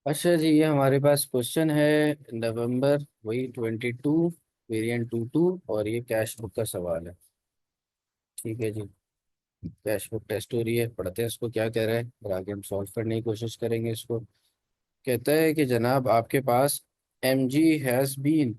अच्छा जी, ये हमारे पास क्वेश्चन है नवंबर वही 22 वेरिएंट 22 और ये कैश बुक का सवाल है। ठीक है जी। कैश बुक टेस्ट हो रही है, पढ़ते हैं इसको क्या कह रहा है और आगे हम सॉल्व करने की कोशिश करेंगे इसको। कहता है कि जनाब आपके पास M G has been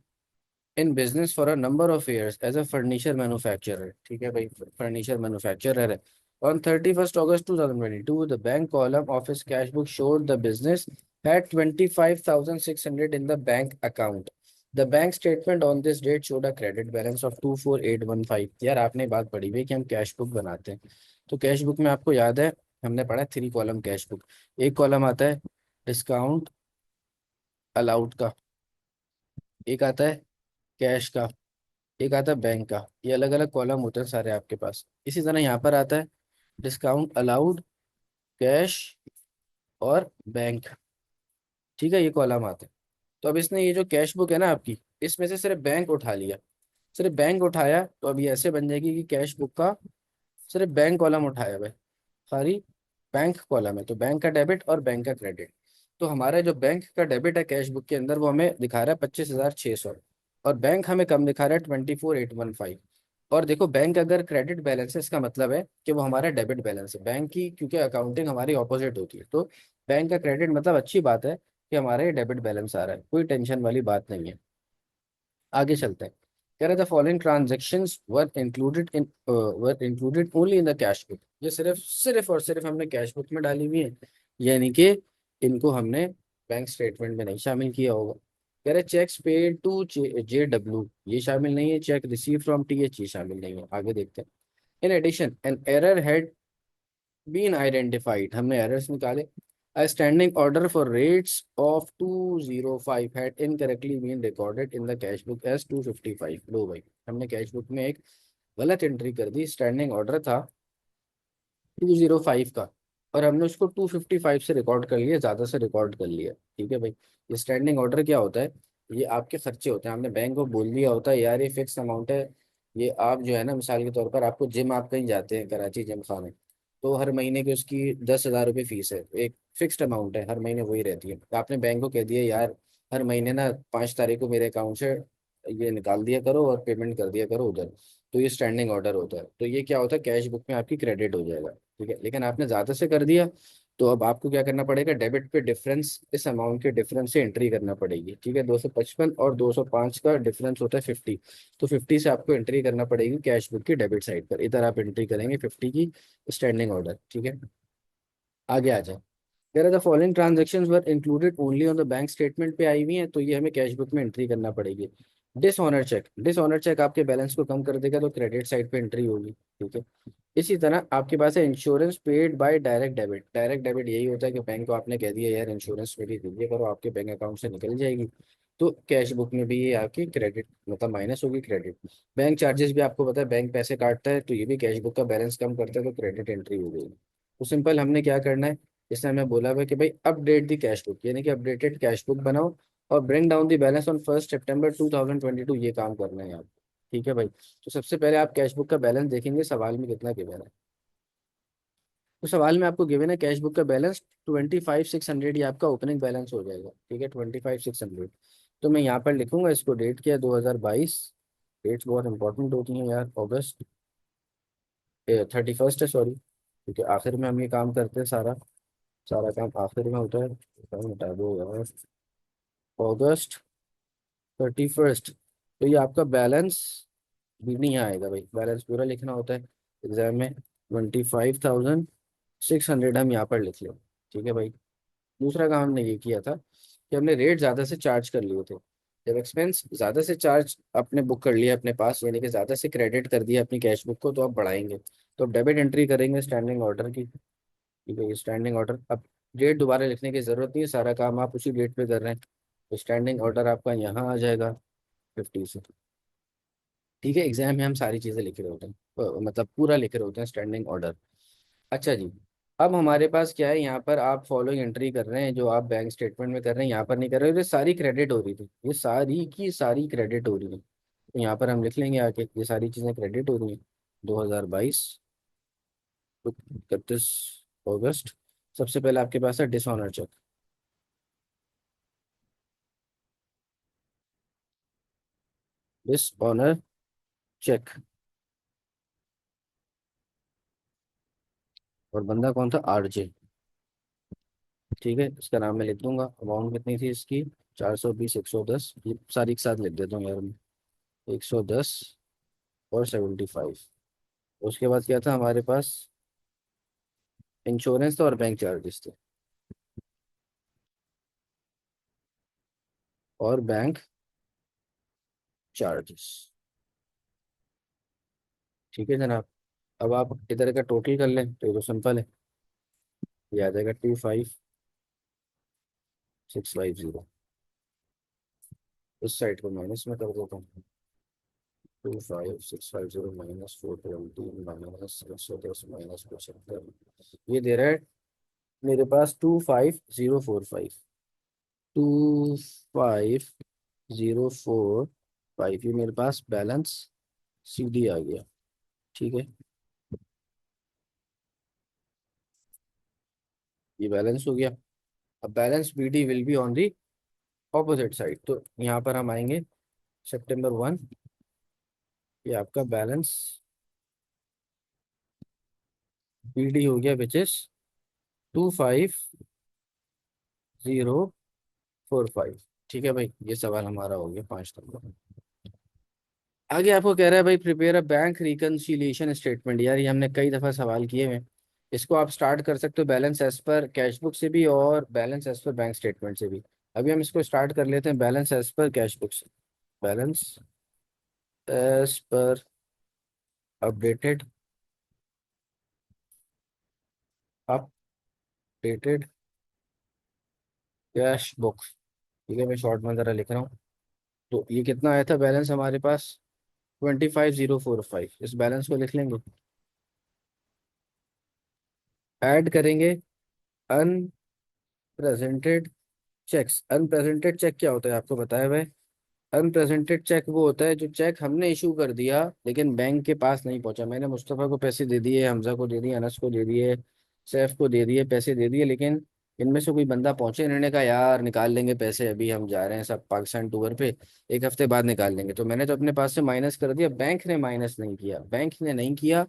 in business for a number of years as a furniture manufacturer. ठीक है भाई, फर्नीचर मैन्युफैक्चरर है। On 31st August 2022 the bank column of his cash book showed the business had 25,600 in the bank account. The bank statement on this date showed a credit balance of 24,815। यार आपने बात पढ़ी हुई है कि हम cash book बनाते हैं, तो कैश बुक में आपको याद है हमने पढ़ा 3 कॉलम कैश बुक। एक कॉलम आता है डिस्काउंट अलाउड का, एक आता है कैश का, एक आता है बैंक का। ये अलग अलग कॉलम होते हैं सारे आपके पास। इसी तरह यहाँ पर आता है डिस्काउंट अलाउड, कैश और बैंक। ठीक है, ये कॉलम आते हैं। तो अब इसने ये जो कैश बुक है ना आपकी, इसमें से सिर्फ बैंक उठा लिया। सिर्फ बैंक उठाया तो अब ये ऐसे बन जाएगी कि कैश बुक का सिर्फ बैंक कॉलम उठाया भाई, सारी बैंक कॉलम है। तो बैंक का डेबिट और बैंक का क्रेडिट। तो हमारा जो बैंक का डेबिट है कैश बुक के अंदर वो हमें दिखा रहा है 25,600, और बैंक हमें कम दिखा रहा है 24,815। और देखो बैंक अगर क्रेडिट बैलेंस है इसका मतलब है कि वो हमारा डेबिट बैलेंस है बैंक की, क्योंकि अकाउंटिंग हमारी ऑपोजिट होती है। तो बैंक का क्रेडिट मतलब अच्छी बात है कि हमारा ये डेबिट बैलेंस आ रहा है, कोई टेंशन वाली बात नहीं है। आगे चलते हैं। कह रहे the following transactions were included only in the cash book. ये सिर्फ सिर्फ और सिर्फ हमने कैश बुक में डाली हुई है, यानी कि इनको हमने बैंक स्टेटमेंट में नहीं शामिल किया होगा। कह रहे cheques paid to J W, ये शामिल नहीं है। Cheque received from T H, ये शामिल नहीं है। आगे देखते हैं। In addition an error had been identified, हमने एरर्स निकाले। A standing order for rates of 205 had incorrectly been recorded in the cash book as 255। लो भाई, हमने कैश बुक में एक गलत एंट्री कर दी। स्टैंडिंग ऑर्डर था 205 का और हमने उसको 255 से रिकॉर्ड कर लिया, ज़्यादा से रिकॉर्ड कर लिया। ठीक है भाई। ये स्टैंडिंग ऑर्डर क्या होता है? ये आपके खर्चे होते हैं। हमने बैंक को बोल दिया होता है यार ये फिक्स अमाउंट है। ये आप जो है ना, मिसाल के तौर पर आपको जिम, आप कहीं जाते हैं कराची जिम खाने, तो हर महीने की उसकी 10,000 रुपये फीस है, एक फिक्स्ड अमाउंट है, हर महीने वही रहती है। तो आपने बैंक को कह दिया यार हर महीने ना 5 तारीख को मेरे अकाउंट से ये निकाल दिया करो और पेमेंट कर दिया करो उधर। तो ये स्टैंडिंग ऑर्डर होता है। तो ये क्या होता है, कैश बुक में आपकी क्रेडिट हो जाएगा। ठीक है, लेकिन आपने ज़्यादा से कर दिया तो अब आपको क्या करना पड़ेगा, डेबिट पे डिफरेंस, इस अमाउंट के डिफरेंस से एंट्री करना पड़ेगी। ठीक है, 255 और 205 का डिफरेंस होता है 50। तो 50 से आपको एंट्री करना पड़ेगी कैश बुक की डेबिट साइड पर। इधर आप एंट्री करेंगे 50 की स्टैंडिंग ऑर्डर। ठीक है, आगे आ जाए। कह रहा था following transactions were included only on the bank statement पे आई हुई हैं, तो ये हमें कैश बुक में एंट्री करना पड़ेगी। डिसऑनर चेक, डिसऑनर चेक आपके बैलेंस को कम कर देगा तो क्रेडिट साइड पे एंट्री होगी। ठीक है। इसी तरह आपके पास है insurance paid by direct debit. Direct debit यही होता है कि बैंक को आपने कह दिया यार इंश्योरेंस मेरी दीजिए करो, आपके बैंक अकाउंट से निकल जाएगी। तो कैश बुक में भी ये आपकी क्रेडिट मतलब माइनस होगी क्रेडिट। बैंक चार्जेस भी आपको पता है, बैंक पैसे काटता है तो ये भी कैश बुक का बैलेंस कम करता है, तो क्रेडिट एंट्री हो गई। तो सिंपल हमने क्या करना है, इसने हमें बोला हुआ है कि भाई अपडेट दी कैश बुक, यानी कि अपडेटेड कैश बुक बनाओ और bring down the balance on 1 सितंबर 2022, ये काम करना है आप। ठीक है भाई। तो सबसे पहले आप कैश बुक का बैलेंस देखेंगे सवाल में कितना गिवन है। तो सवाल में आपको गिवन है कैश बुक का बैलेंस 25,600, ये आपका ओपनिंग बैलेंस हो जाएगा। ठीक है, 25,600। तो मैं यहाँ पर लिखूंगा इसको, डेट क्या है 2022। डेट्स बहुत इंपॉर्टेंट होती हैं यार। अगस्त 31 है सॉरी, क्योंकि आखिर में हम ये काम करते हैं, सारा सारा काम आखिर में होता है। काम हटा दो यार, August 31। तो ये आपका बैलेंस भी नहीं आएगा भाई, बैलेंस पूरा लिखना होता है एग्जाम में। 25,600 हम यहाँ पर लिख लें। ठीक है भाई। दूसरा काम हमने ये किया था कि हमने रेट ज़्यादा से चार्ज कर लिए थे। जब एक्सपेंस ज़्यादा से चार्ज आपने बुक कर लिया अपने पास, यानी कि ज़्यादा से क्रेडिट कर दिया अपनी कैश बुक को, तो आप बढ़ाएंगे। तो अब डेबिट एंट्री करेंगे स्टैंडिंग ऑर्डर की। ठीक है, ये स्टैंडिंग ऑर्डर। अब डेट दोबारा लिखने की ज़रूरत नहीं है, सारा काम आप उसी डेट पे कर रहे हैं। तो स्टैंडिंग ऑर्डर आपका यहाँ आ जाएगा 50 से। ठीक है, एग्जाम में हम सारी चीज़ें लिख रहे होते हैं, मतलब पूरा लिख रहे होते हैं स्टैंडिंग ऑर्डर। अच्छा जी। अब हमारे पास क्या है, यहाँ पर आप फॉलोइंग एंट्री कर रहे हैं जो आप बैंक स्टेटमेंट में कर रहे हैं, यहाँ पर नहीं कर रहे हो। ये सारी क्रेडिट हो रही थी, ये सारी की सारी क्रेडिट हो रही है। तो यहाँ पर हम लिख लेंगे आके ये सारी चीज़ें क्रेडिट हो रही हैं। 2022 31 अगस्त। सबसे पहले आपके पास है डिसऑनर चेक। इस ऑनर चेक। और बंदा कौन था? आरजे। ठीक है, इसका नाम मैं लिख दूंगा। अमाउंट कितनी थी इसकी? 420, 110, ये सारी एक साथ लिख देता हूँ यार मैं। 110 और 75। उसके बाद क्या था हमारे पास? इंश्योरेंस था और बैंक चार्जेस थे। और बैंक चार्जेस। ठीक है जनाब। अब आप इधर का टोटल कर लें तो ये तो सिंपल है। ये आ जाएगा 25650। इस साइड को माइनस में कर देता हूँ। 25650 माइनस 420 माइनस 110 माइनस 75। ये दे रहा है मेरे पास 25045। 25045, ये मेरे पास बैलेंस सीडी आ गया। ठीक है, ये बैलेंस हो गया। अब balance BD will be on the opposite side, तो यहाँ पर हम आएंगे। September 1, ये आपका बैलेंस बीडी हो गया, विच इज 25045। ठीक है भाई, ये सवाल हमारा हो गया 5 नंबर। आगे आपको कह रहा है भाई prepare a bank reconciliation statement. यार ये हमने कई दफा सवाल किए हुए हैं। इसको आप स्टार्ट कर सकते हो balance as per cash book से भी और balance as per bank statement से भी। अभी हम इसको स्टार्ट कर लेते हैं balance as per cash book से। Balance as per updated, updated cash book. ठीक है, मैं शॉर्ट में ज़रा लिख रहा हूँ। तो ये कितना आया था बैलेंस हमारे पास? 25045। इस बैलेंस को लिख लेंगे। ऐड करेंगे अनप्रेजेंटेड चेक्स। अनप्रेजेंटेड चेक क्या होता है आपको बताया भाई? अनप्रेजेंटेड चेक वो होता है जो चेक हमने इशू कर दिया लेकिन बैंक के पास नहीं पहुंचा। मैंने मुस्तफ़ा को पैसे दे दिए, हमजा को दे दिए, अनस को दे दिए, सैफ को दे दिए, पैसे दे दिए, लेकिन इनमें से कोई बंदा पहुंचे। इन्होंने कहा यार निकाल लेंगे पैसे, अभी हम जा रहे हैं सब पाकिस्तान टूर पे, एक हफ्ते बाद निकाल लेंगे। तो मैंने तो अपने पास से माइनस कर दिया, बैंक ने माइनस नहीं किया। बैंक ने नहीं किया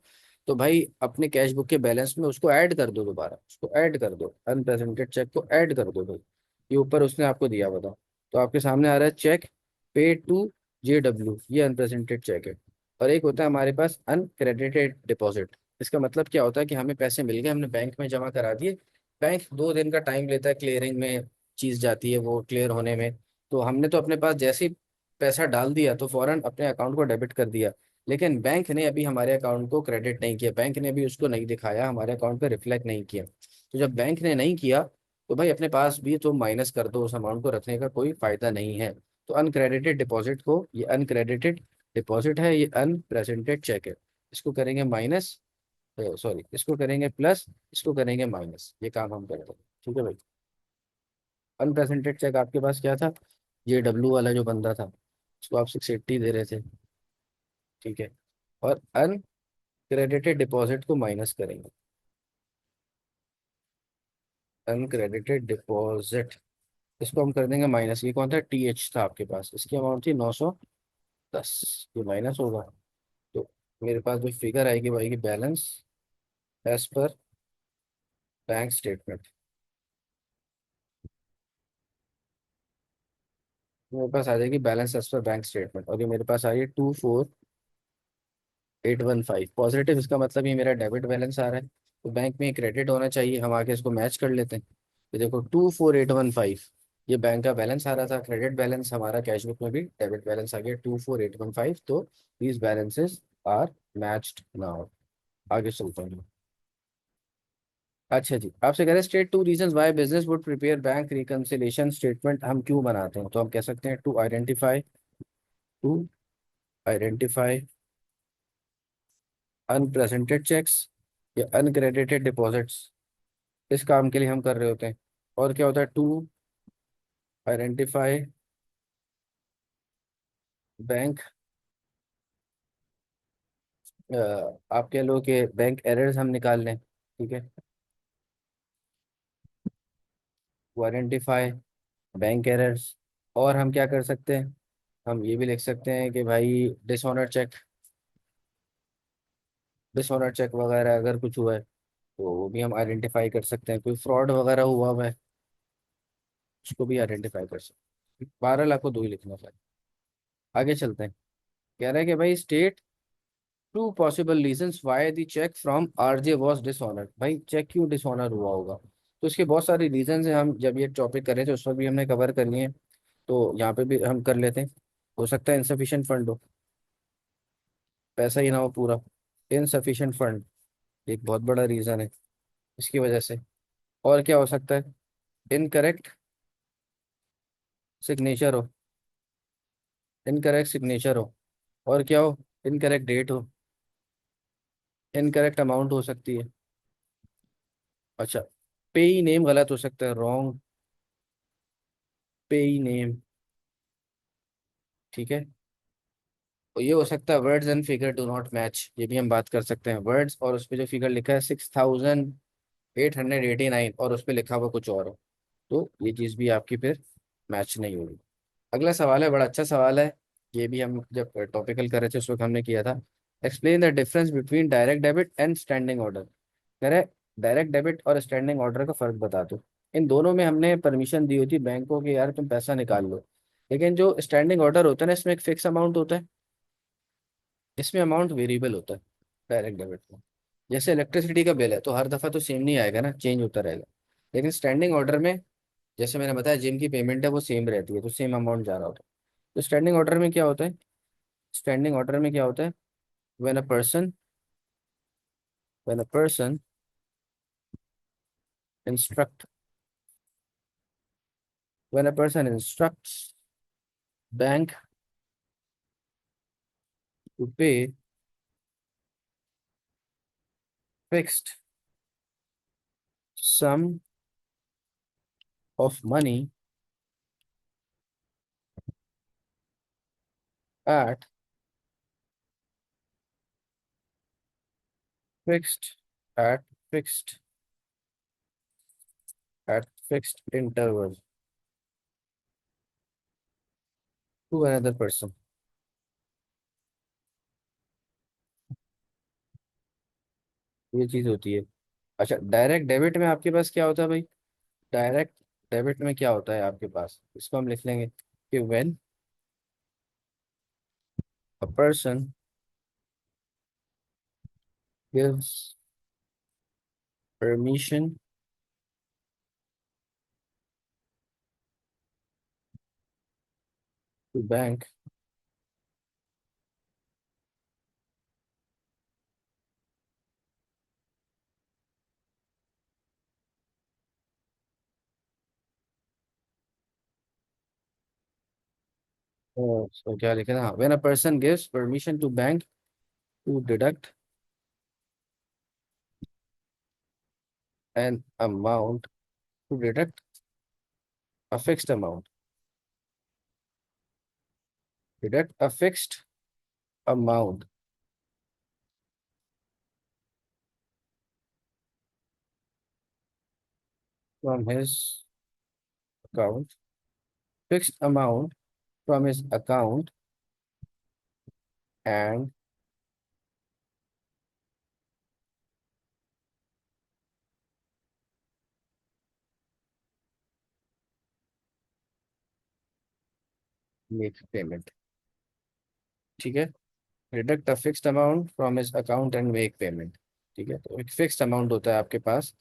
तो भाई अपने कैश बुक के बैलेंस में उसको ऐड कर दो, दोबारा उसको ऐड कर दो, अनप्रेजेंटेड चेक को ऐड कर दो भाई। ये ऊपर उसने आपको दिया, बताओ। तो आपके सामने आ रहा है चेक पे टू JW, ये अनप्रेजेंटेड चेक है। और एक होता है हमारे पास अनक्रेडिटेड डिपॉजिट। इसका मतलब क्या होता है कि हमें पैसे मिल गए, हमने बैंक में जमा करा दिए। बैंक 2 दिन का टाइम लेता है क्लियरिंग में, चीज जाती है वो क्लियर होने में। तो हमने तो अपने पास जैसे ही पैसा डाल दिया तो फौरन अपने अकाउंट को डेबिट कर दिया। लेकिन बैंक ने अभी हमारे अकाउंट को क्रेडिट नहीं किया, बैंक ने अभी उसको नहीं दिखाया, हमारे अकाउंट पे रिफ्लेक्ट नहीं किया। तो जब बैंक ने नहीं किया तो भाई अपने पास भी तो माइनस कर दो, उस अमाउंट को रखने का कोई फायदा नहीं है। तो अनक्रेडिटेड डिपॉजिट को, ये अनक्रेडिटेड डिपॉजिट है, ये अनप्रेजेंटेड चेक है, इसको करेंगे माइनस, सॉरी इसको करेंगे प्लस, इसको करेंगे माइनस, ये काम हम करते हैं। ठीक है भाई। अनप्रेजेंटेड चेक आपके पास क्या था? JW वाला जो बंदा था, उसको आप 680 दे रहे थे। ठीक है, और अनक्रेडिटेड डिपॉजिट को माइनस करेंगे। अनक्रेडिटेड डिपॉजिट, इसको हम कर देंगे माइनस। ये कौन था? TH था आपके पास, इसकी अमाउंट थी 910, ये माइनस होगा। तो मेरे पास जो फिगर आएगी वो आएगी balance as per bank statement. मेरे पास आ जाएगी balance as per bank statement, और ये मेरे पास आ रही है 24815 पॉजिटिव। इसका मतलब ये मेरा डेबिट बैलेंस आ रहा है, तो बैंक में क्रेडिट होना चाहिए। हम आगे इसको मैच कर लेते हैं। ये देखो 24815, ये बैंक का बैलेंस आ रहा था, क्रेडिट बैलेंस हमारा कैश बुक में भी डेबिट बैलेंस आ गया 24815। तो these balances are matched now. आगे चलते हैं। अच्छा जी, आपसे कह रहे हैं state 2 reasons why business would prepare bank reconciliation statement. हम क्यों बनाते हैं? तो हम कह सकते हैं टू आइडेंटिफाई अनप्रेजेंटेड चेक्स या अनक्रेडिटेड डिपॉजिट्स। इस काम के लिए हम कर रहे होते हैं। और क्या होता है? टू आइडेंटिफाई बैंक, आप कह लो कि बैंक एरर्स हम निकाल लें। ठीक है, टू आइडेंटिफाई बैंक एरर्स। और हम क्या कर सकते हैं? हम ये भी लिख सकते हैं कि भाई डिसऑनर चेक, डिसऑनर चेक वगैरह अगर कुछ हुआ है तो वो भी हम आइडेंटिफाई कर सकते हैं। कोई फ्रॉड वगैरह हुआ हुआ है उसको भी आइडेंटिफाई कर सकते हैं। 12 लाख को दो ही लिखना है। आगे चलते हैं। कह रहा है कि भाई state two possible reasons why the cheque from RJ was dishonoured. भाई चेक क्यों डिसऑनर हुआ होगा, तो इसके बहुत सारे रीजंस हैं। हम जब ये टॉपिक कर रहे थे उस पर भी हमने कवर कर लिए हैं, तो यहाँ पे भी हम कर लेते हैं। हो सकता है इनसफिशिएंट फंड हो, पैसा ही ना हो पूरा। इनसफिशिएंट फंड एक बहुत बड़ा रीजन है इसकी वजह से। और क्या हो सकता है? इनकरेक्ट सिग्नेचर हो, इनकरेक्ट सिग्नेचर हो। और क्या हो? इनकरेक्ट डेट हो, इनकरेक्ट अमाउंट हो सकती है। अच्छा, पेई नेम गलत हो सकता है, रॉन्ग पेई नेम। ठीक है। तो ये हो सकता है words and figure do not match, ये भी हम बात कर सकते हैं। वर्ड्स और उस पे जो फिगर लिखा है 6889 और उस पे लिखा हुआ कुछ और हो, तो ये चीज़ भी आपकी फिर मैच नहीं होगी। अगला सवाल है, बड़ा अच्छा सवाल है। ये भी हम जब टॉपिकल कर रहे थे उस वक्त हमने किया था। Explain the difference between direct debit and standing order. कह रहे डायरेक्ट डेबिट और स्टैंडिंग ऑर्डर का फर्क बता दो। इन दोनों में हमने परमिशन दी होती बैंकों की, यार तुम पैसा निकाल लो। लेकिन जो स्टैंडिंग ऑर्डर होता है ना, इसमें एक फिक्स अमाउंट होता है, इसमें अमाउंट वेरिएबल होता है। डायरेक्ट डेबिट में जैसे इलेक्ट्रिसिटी का बिल है तो हर दफ़ा तो सेम नहीं आएगा ना, चेंज होता रहेगा। लेकिन स्टैंडिंग ऑर्डर में, जैसे मैंने बताया जिम की पेमेंट है वो सेम रहती है, तो सेम अमाउंट जा रहा होता है। तो स्टैंडिंग ऑर्डर में क्या होता है? स्टैंडिंग ऑर्डर में क्या होता है? When a person, when a person instruct, when a person instructs bank to pay fixed sum of money at fixed at fixed at fixed interval to another person, ये चीज होती है। अच्छा, डायरेक्ट डेबिट में आपके पास क्या होता है भाई? डायरेक्ट डेबिट में क्या होता है आपके पास, इसको हम लिख लेंगे कि when a person gives permission to bank. तो क्या लिखे ना, when a person gives permission to bank to deduct an amount, to deduct a fixed amount, deduct a fixed amount from his account, fixed amount from his account and make payment. ठीक है, deduct a fixed amount from his account and make payment. ठीक है, तो एक fixed amount होता है आपके पास,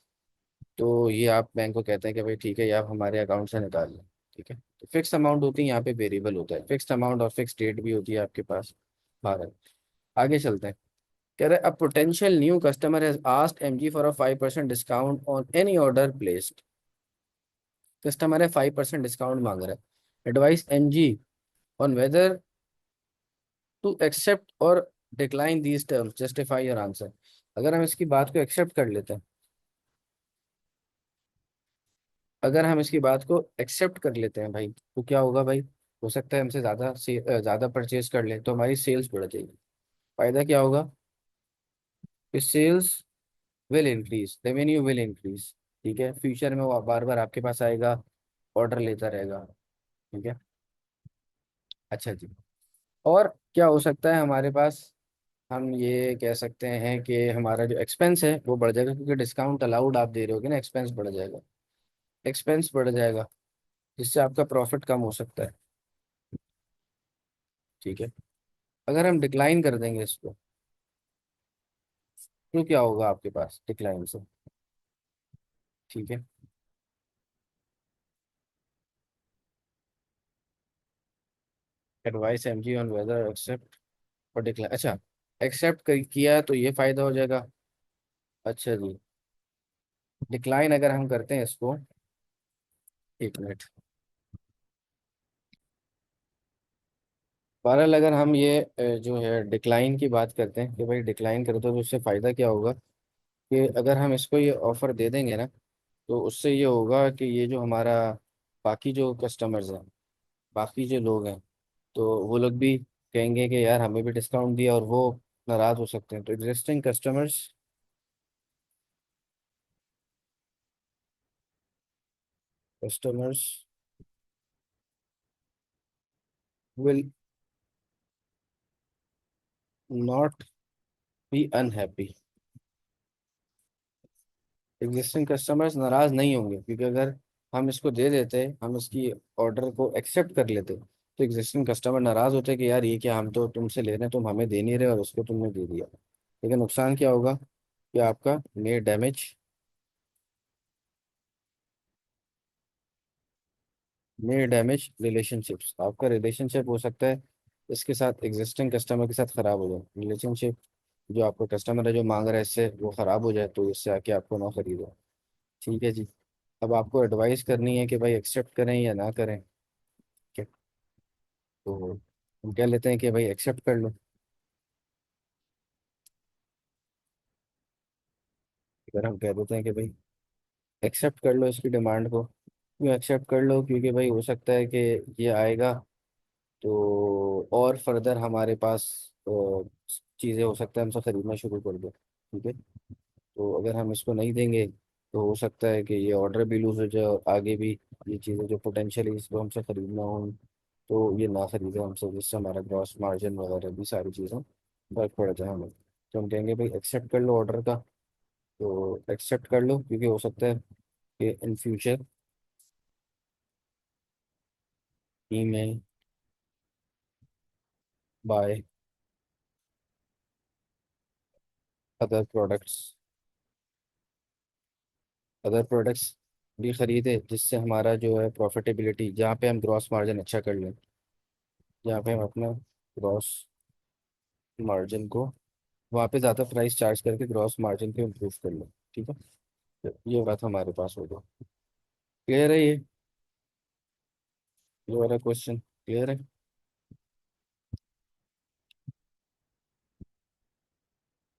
तो ये आप बैंक को कहते हैं कि भाई ठीक है ये आप हमारे अकाउंट से निकाल लें। ठीक है, तो फिक्स अमाउंट होती है, यहाँ पे वेरिएबल होता है। फिक्स्ड अमाउंट और फिक्स डेट भी होती है आपके पास। भारत, आगे चलते हैं। कह रहे a potential new customer has asked MG for a 5% discount on any order placed. Customer है 5% डिस्काउंट मांग रहा है। Advice MG on whether to accept और decline these terms, justify your answer. अगर हम इसकी बात को एक्सेप्ट कर लेते हैं, अगर हम इसकी बात को एक्सेप्ट कर लेते हैं भाई, तो क्या होगा भाई? हो सकता है हमसे ज़्यादा परचेज कर ले तो हमारी सेल्स बढ़ जाएगी। फायदा क्या होगा? Sales will increase, revenue will increase. ठीक है, फ्यूचर में वो बार बार आपके पास आएगा, ऑर्डर लेता रहेगा। ठीक है, अच्छा जी। और क्या हो सकता है हमारे पास? हम ये कह सकते हैं कि हमारा जो एक्सपेंस है वो बढ़ जाएगा, क्योंकि डिस्काउंट अलाउड आप दे रहे होगे ना, एक्सपेंस बढ़ जाएगा। एक्सपेंस बढ़ जाएगा, जिससे आपका प्रॉफिट कम हो सकता है। ठीक है। अगर हम डिक्लाइन कर देंगे इसको, तो क्या होगा आपके पास डिक्लाइन से? ठीक है। Advice MG on whether accept और डिक्लाइन, अच्छा। एक्सेप्ट किया तो ये फायदा हो जाएगा। अच्छा जी। डिक्लाइन अगर हम करते हैं इसको, एक मिनट। बहरहाल अगर हम ये जो है डिक्लाइन की बात करते हैं कि भाई डिक्लाइन करते हो तो उससे फ़ायदा क्या होगा, कि अगर हम इसको ये ऑफ़र दे देंगे ना, तो उससे ये होगा कि ये जो हमारा बाकी जो कस्टमर्स हैं, बाकी जो लोग हैं, तो वो लोग भी कहेंगे कि यार हमें भी डिस्काउंट दिया, और वो नाराज़ हो सकते हैं। तो existing customers will not be unhappy. Existing customers नाराज नहीं होंगे, क्योंकि अगर हम इसको दे देते, हम इसकी ऑर्डर को एक्सेप्ट कर लेते, तो एग्जिस्टिंग कस्टमर नाराज होते कि यार ये क्या, हम तो तुमसे ले रहे हैं, तुम हमें दे नहीं रहे और उसको तुमने दे दिया। लेकिन नुकसान क्या होगा, कि आपका मे डैमेज, मे डैमेज रिलेशनशिप्स, आपका रिलेशनशिप हो सकता है इसके साथ, एग्जिस्टिंग कस्टमर के साथ खराब हो जाए रिलेशनशिप। जो आपका कस्टमर है जो मांग रहा है इससे, वो खराब हो जाए, तो इससे आके आपको ना खरीदो। ठीक है जी। अब आपको एडवाइस करनी है कि भाई एक्सेप्ट करें या ना करें। ठीक है। तो हम कह लेते हैं कि भाई एक्सेप्ट कर लो। अगर हम कह देते हैं कि भाई एक्सेप्ट कर लो इसकी डिमांड को, क्यों एक्सेप्ट कर लो, क्योंकि भाई हो सकता है कि ये आएगा, तो और फर्दर हमारे पास चीज़ें हो सकता है हमसे ख़रीदना शुरू कर दो। ठीक है। तो अगर हम इसको नहीं देंगे, तो हो सकता है कि ये ऑर्डर भी लूज हो जाए, और आगे भी ये चीज़ें जो पोटेंशियली इसको हमसे ख़रीदना हो, तो ये ना खरीदे हमसे, जिससे हमारा ग्रॉस मार्जिन वगैरह भी सारी चीज़ें फर्क पड़ जाए हमें। तो हम कहेंगे भाई एक्सेप्ट कर लो ऑर्डर का। तो एक्सेप्ट कर लो, क्योंकि हो सकता है कि इन फ्यूचर ही में by other products, other products भी खरीदे, जिससे हमारा जो है प्रॉफिटेबिलिटी, जहाँ पे हम ग्रॉस मार्जिन अच्छा कर लें, जहाँ पे हम अपना ग्रॉस मार्जिन को, वहाँ पे ज़्यादा प्राइस चार्ज करके ग्रॉस मार्जिन को इम्प्रूव कर लें। ठीक है। तो ये बात हमारे पास होगा। क्लियर है ये वाला क्वेश्चन? क्लियर है?